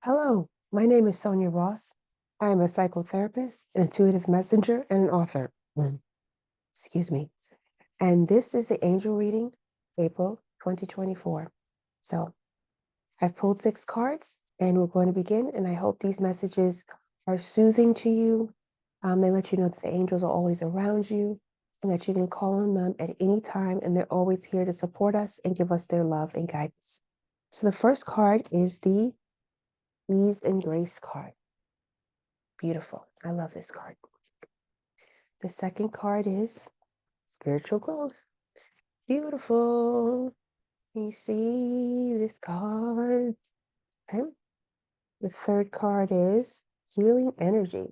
Hello, my name is Sonia Ross. I am a psychotherapist, an intuitive messenger, and an author. Excuse me. And this is the angel reading, April 2024. So I've pulled 6 cards and we're going to begin. And I hope these messages are soothing to you. They let you know that the angels are always around you and that you can call on them at any time. And they're always here to support us and give us their love and guidance. So the first card is the Ease and Grace card. Beautiful. I love this card. The second card is Spiritual Growth. Beautiful. You see this card? Okay. The third card is Healing Energy.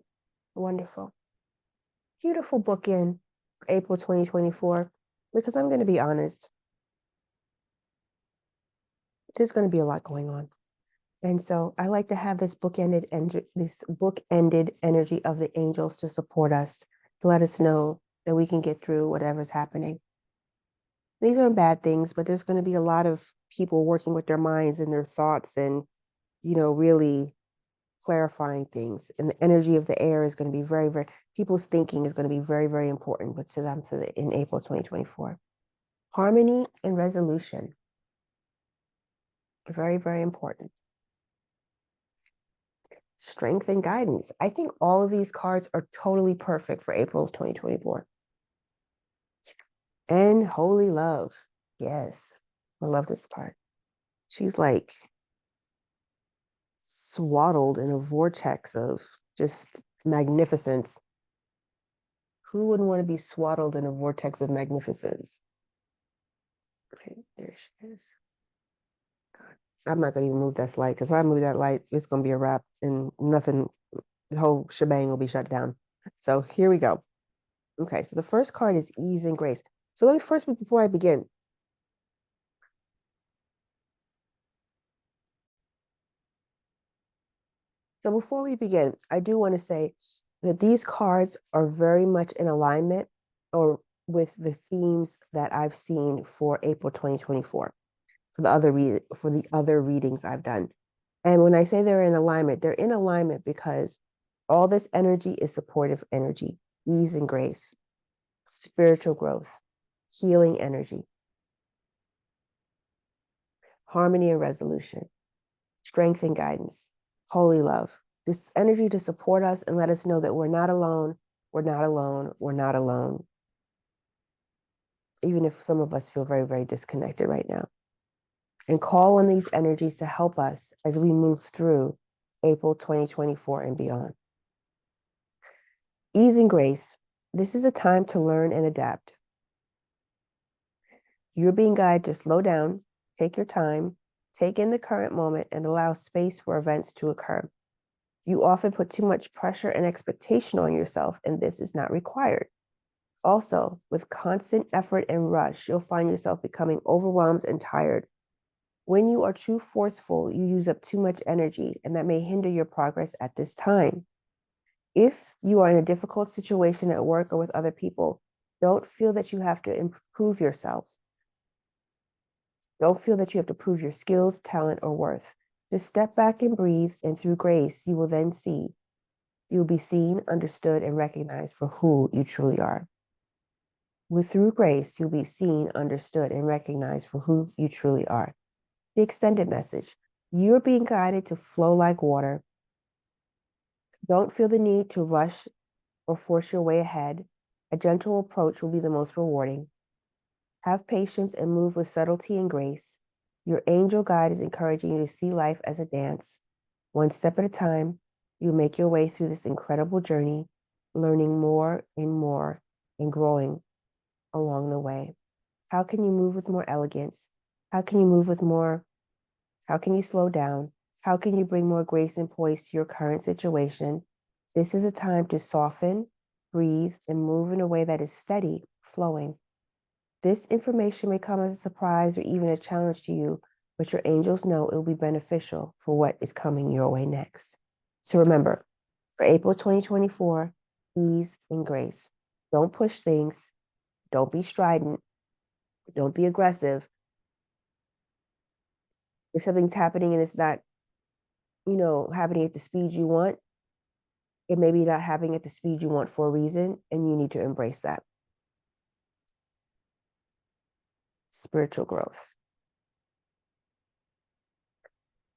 Wonderful. Beautiful bookend for April 2024. Because I'm going to be honest, there's going to be a lot going on. And so I like to have this bookended energy of the angels to support us, to let us know that we can get through whatever's happening. These aren't bad things, but there's going to be a lot of people working with their minds and their thoughts and, really clarifying things. And the energy of the air is going to be very, very, people's thinking is going to be very, very important, but to them in April 2024. Harmony and resolution. Very, very important. Strength and guidance. I think all of these cards are totally perfect for April of 2024. And holy love. Yes, I love this card. She's like swaddled in a vortex of just magnificence. Who wouldn't want to be swaddled in a vortex of magnificence? Okay, there she is. I'm not going to even move that light because if I move that light, it's going to be a wrap and nothing, the whole shebang will be shut down. So here we go. Okay, so the first card is Ease and Grace. So let me first, before I begin, I do want to say that these cards are very much in alignment or with the themes that I've seen for April 2024 for the other readings I've done. And when I say they're in alignment because all this energy is supportive energy, ease and grace, spiritual growth, healing energy, harmony and resolution, strength and guidance, holy love. This energy to support us and let us know that we're not alone, we're not alone, we're not alone. Even if some of us feel very, very disconnected right now. And call on these energies to help us as we move through April 2024 and beyond. Ease and grace. This is a time to learn and adapt. You're being guided to slow down, take your time, take in the current moment, and allow space for events to occur. You often put too much pressure and expectation on yourself, and this is not required. Also, with constant effort and rush, you'll find yourself becoming overwhelmed and tired. When you are too forceful, you use up too much energy, and that may hinder your progress at this time. If you are in a difficult situation at work or with other people, don't feel that you have to improve yourself. Don't feel that you have to prove your skills, talent, or worth. Just step back and breathe, and through grace, you will then see. You'll be seen, understood, and recognized for who you truly are. Through grace, you'll be seen, understood, and recognized for who you truly are. The extended message. You're being guided to flow like water. Don't feel the need to rush or force your way ahead. A gentle approach will be the most rewarding. Have patience and move with subtlety and grace. Your angel guide is encouraging you to see life as a dance. One step at a time, you make your way through this incredible journey, learning more and growing along the way. How can you move with more elegance? How can you move with more? How can you slow down? How can you bring more grace and poise to your current situation? This is a time to soften, breathe, and move in a way that is steady, flowing. This information may come as a surprise or even a challenge to you, but your angels know it will be beneficial for what is coming your way next. So remember, for April 2024, ease and grace. Don't push things. Don't be strident. Don't be aggressive. If something's happening and it's not happening at the speed you want. It may be not happening at the speed you want for a reason, and you need to embrace that. Spiritual growth.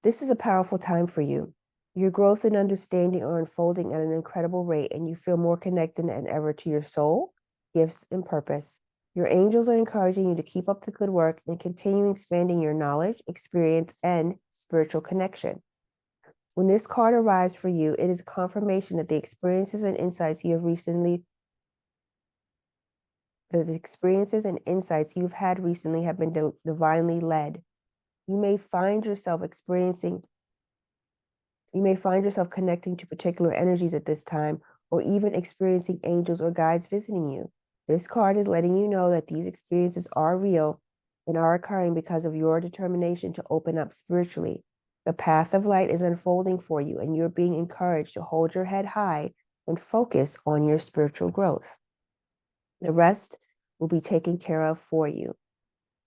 This is a powerful time for you. Your growth and understanding are unfolding at an incredible rate, and you feel more connected than ever to your soul, gifts, and purpose. Your angels are encouraging you to keep up the good work and continue expanding your knowledge, experience, and spiritual connection. When this card arrives for you, it is confirmation that the experiences and insights you've had recently have been divinely led. You may find yourself connecting to particular energies at this time, or even experiencing angels or guides visiting you. This card is letting you know that these experiences are real and are occurring because of your determination to open up spiritually. The path of light is unfolding for you, and you're being encouraged to hold your head high and focus on your spiritual growth. The rest will be taken care of for you.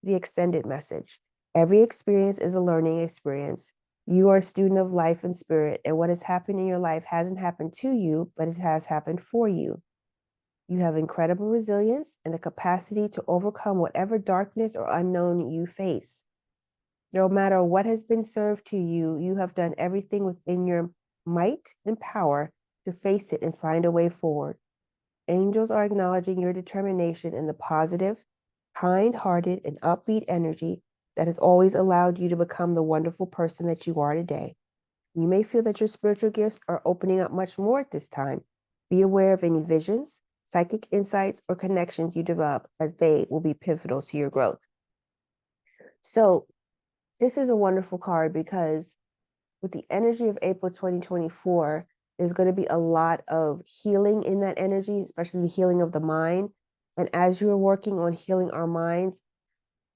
The extended message. Every experience is a learning experience. You are a student of life and spirit, and what has happened in your life hasn't happened to you, but it has happened for you. You have incredible resilience and the capacity to overcome whatever darkness or unknown you face. No matter what has been served to you, you have done everything within your might and power to face it and find a way forward. Angels are acknowledging your determination and the positive, kind-hearted, and upbeat energy that has always allowed you to become the wonderful person that you are today. You may feel that your spiritual gifts are opening up much more at this time. Be aware of any visions, psychic insights, or connections you develop, as they will be pivotal to your growth. So this is a wonderful card because with the energy of April 2024, there's going to be a lot of healing in that energy, especially the healing of the mind. And as you're working on healing our minds,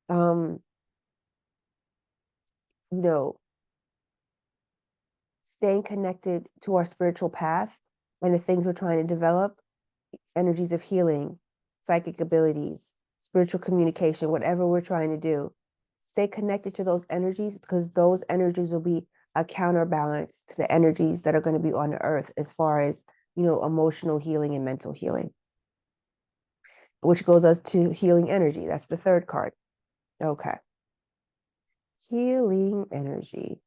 you know, staying connected to our spiritual path and the things we're trying to develop, energies of healing, psychic abilities, spiritual communication, whatever we're trying to do, stay connected to those energies, because those energies will be a counterbalance to the energies that are going to be on the earth as far as, emotional healing and mental healing, which goes us to healing energy. That's the third card. Okay. Healing energy.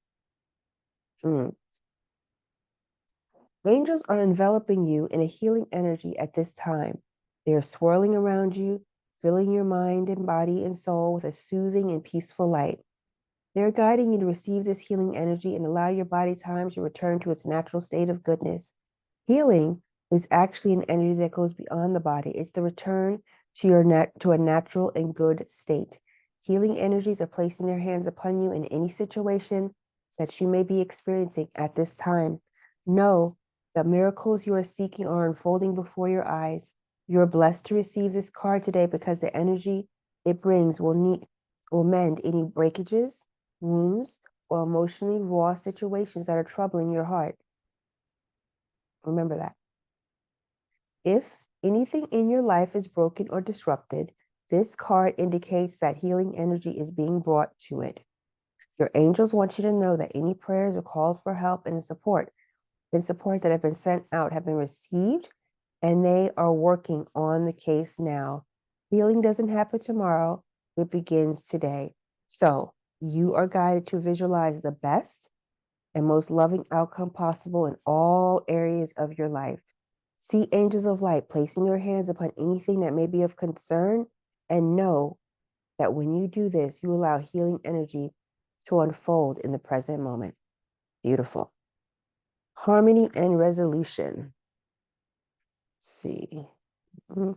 Angels are enveloping you in a healing energy at this time. They are swirling around you, filling your mind and body and soul with a soothing and peaceful light. They are guiding you to receive this healing energy and allow your body time to return to its natural state of goodness. Healing is actually an energy that goes beyond the body. It's the return to a natural and good state. Healing energies are placing their hands upon you in any situation that you may be experiencing at this time. Know that miracles you are seeking are unfolding before your eyes. You are blessed to receive this card today because the energy it brings will mend any breakages, wounds, or emotionally raw situations that are troubling your heart. Remember that. If anything in your life is broken or disrupted, this card indicates that healing energy is being brought to it. Your angels want you to know that any prayers or calls for help and support that have been sent out have been received, and they are working on the case now. Healing doesn't happen tomorrow, it begins today. So you are guided to visualize the best and most loving outcome possible in all areas of your life. See angels of light placing their hands upon anything that may be of concern, and know that when you do this, you allow healing energy to unfold in the present moment. Beautiful. Harmony and resolution. Let's see. No,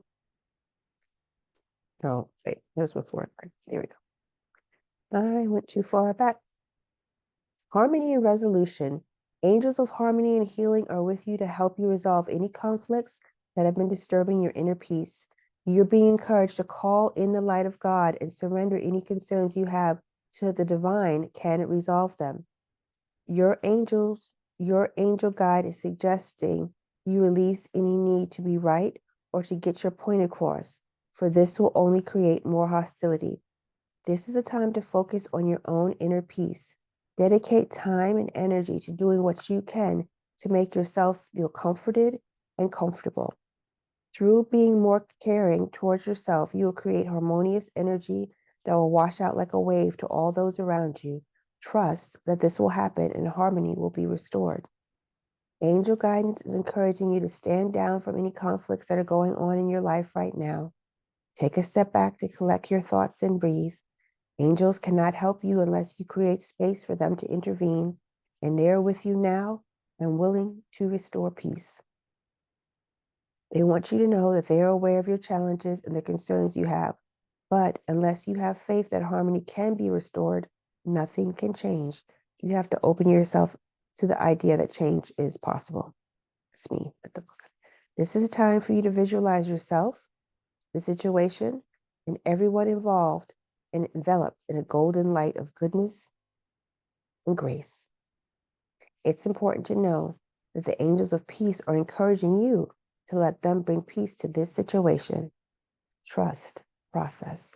wait, that was before. There we go. I went too far back. Harmony and resolution. Angels of harmony and healing are with you to help you resolve any conflicts that have been disturbing your inner peace. You're being encouraged to call in the light of God and surrender any concerns you have so that the divine can resolve them. Your angel guide is suggesting you release any need to be right or to get your point across, for this will only create more hostility. This is a time to focus on your own inner peace. Dedicate time and energy to doing what you can to make yourself feel comforted and comfortable. Through being more caring towards yourself, you will create harmonious energy that will wash out like a wave to all those around you. Trust that this will happen and harmony will be restored. Angel guidance is encouraging you to stand down from any conflicts that are going on in your life right now. Take a step back to collect your thoughts and breathe. Angels cannot help you unless you create space for them to intervene, and they are with you now and willing to restore peace. They want you to know that they are aware of your challenges and the concerns you have, but unless you have faith that harmony can be restored, nothing can change. You have to open yourself to the idea that change is possible. It's me at the book. This is a time for you to visualize yourself, the situation, and everyone involved and enveloped in a golden light of goodness and grace. It's important to know that the angels of peace are encouraging you to let them bring peace to this situation. Trust process.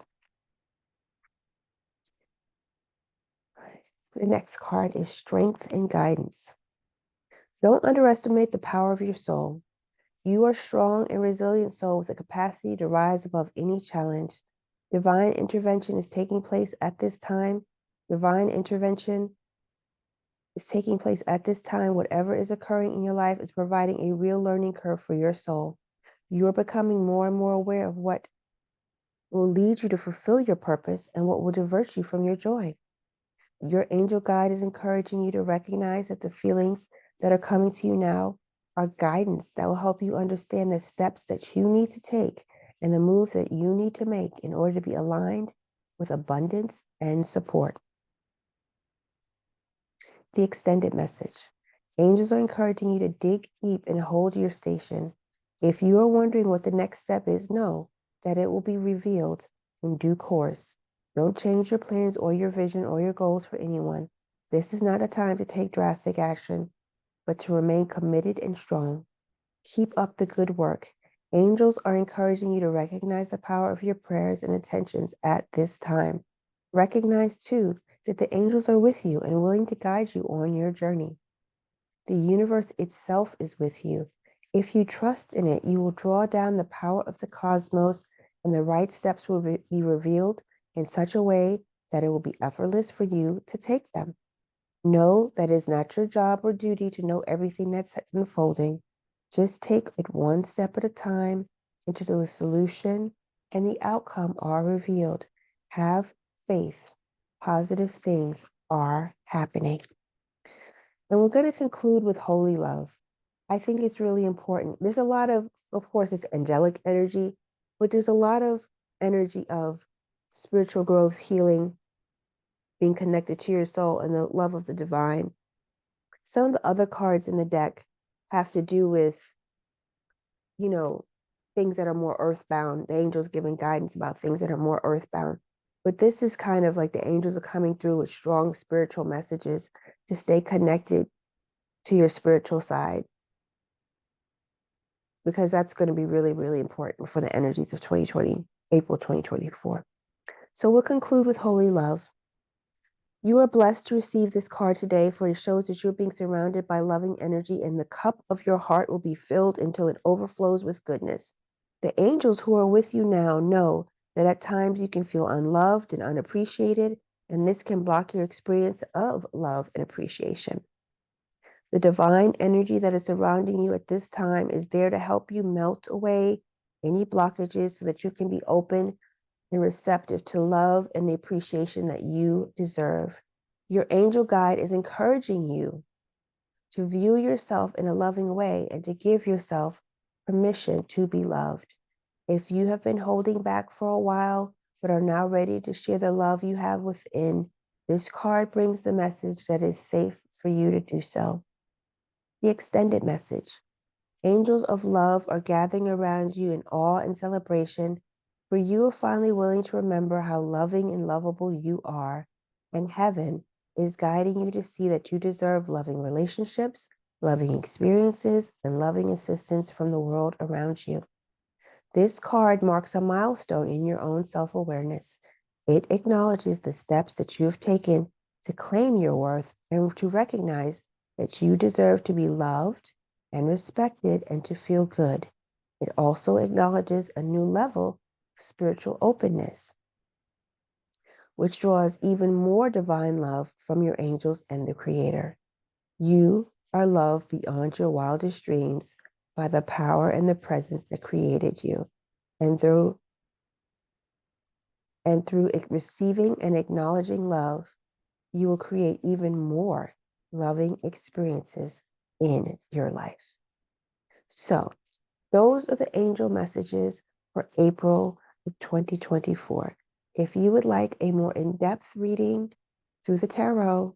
The next card is strength and guidance. Don't underestimate the power of your soul. You are a strong and resilient soul with the capacity to rise above any challenge. Divine intervention is taking place at this time. Divine intervention is taking place at this time. Whatever is occurring in your life is providing a real learning curve for your soul. You are becoming more and more aware of what will lead you to fulfill your purpose and what will divert you from your joy. Your angel guide is encouraging you to recognize that the feelings that are coming to you now are guidance that will help you understand the steps that you need to take and the moves that you need to make in order to be aligned with abundance and support. The extended message. Angels are encouraging you to dig deep and hold your station. If you are wondering what the next step is, know that it will be revealed in due course. Don't change your plans or your vision or your goals for anyone. This is not a time to take drastic action, but to remain committed and strong. Keep up the good work. Angels are encouraging you to recognize the power of your prayers and intentions at this time. Recognize, too, that the angels are with you and willing to guide you on your journey. The universe itself is with you. If you trust in it, you will draw down the power of the cosmos, and the right steps will be revealed in such a way that it will be effortless for you to take them. Know that it's not your job or duty to know everything that's unfolding. Just take it one step at a time until the solution and the outcome are revealed. Have faith. Positive things are happening. And we're going to conclude with holy love. I think it's really important. There's a lot of course, it's angelic energy, but there's a lot of energy of spiritual growth, healing, being connected to your soul, and the love of the divine. Some of the other cards in the deck have to do with, you know, things that are more earthbound. The angels giving guidance about things that are more earthbound. But this is kind of like the angels are coming through with strong spiritual messages to stay connected to your spiritual side, because that's going to be really, really important for the energies of 2020, April 2024. So we'll conclude with holy love. You are blessed to receive this card today, for it shows that you're being surrounded by loving energy, and the cup of your heart will be filled until it overflows with goodness. The angels who are with you now know that at times you can feel unloved and unappreciated, and this can block your experience of love and appreciation. The divine energy that is surrounding you at this time is there to help you melt away any blockages so that you can be open and receptive to love and the appreciation that you deserve. Your angel guide is encouraging you to view yourself in a loving way and to give yourself permission to be loved. If you have been holding back for a while but are now ready to share the love you have within, this card brings the message that it's safe for you to do so. The extended message. Angels of love are gathering around you in awe and celebration, for you are finally willing to remember how loving and lovable you are, and heaven is guiding you to see that you deserve loving relationships, loving experiences, and loving assistance from the world around you. This card marks a milestone in your own self-awareness. It acknowledges the steps that you have taken to claim your worth and to recognize that you deserve to be loved and respected and to feel good. It also acknowledges a new level of spiritual openness, which draws even more divine love from your angels and the Creator. You are loved beyond your wildest dreams by the power and the presence that created you. And through receiving and acknowledging love, you will create even more loving experiences in your life. So, those are the angel messages for April of 2024. If you would like a more in-depth reading through the tarot,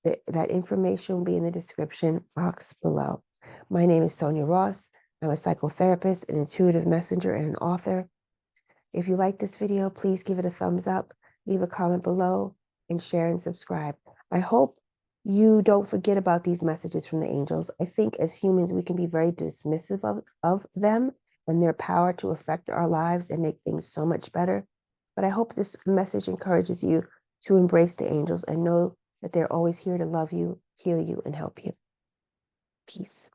that information will be in the description box below. My name is Sonia Ross. I'm a psychotherapist, an intuitive messenger, and an author. If you like this video, please give it a thumbs up, leave a comment below, and share and subscribe. I hope you don't forget about these messages from the angels. I think as humans, we can be very dismissive of them and their power to affect our lives and make things so much better. But I hope this message encourages you to embrace the angels and know that they're always here to love you, heal you, and help you. Peace.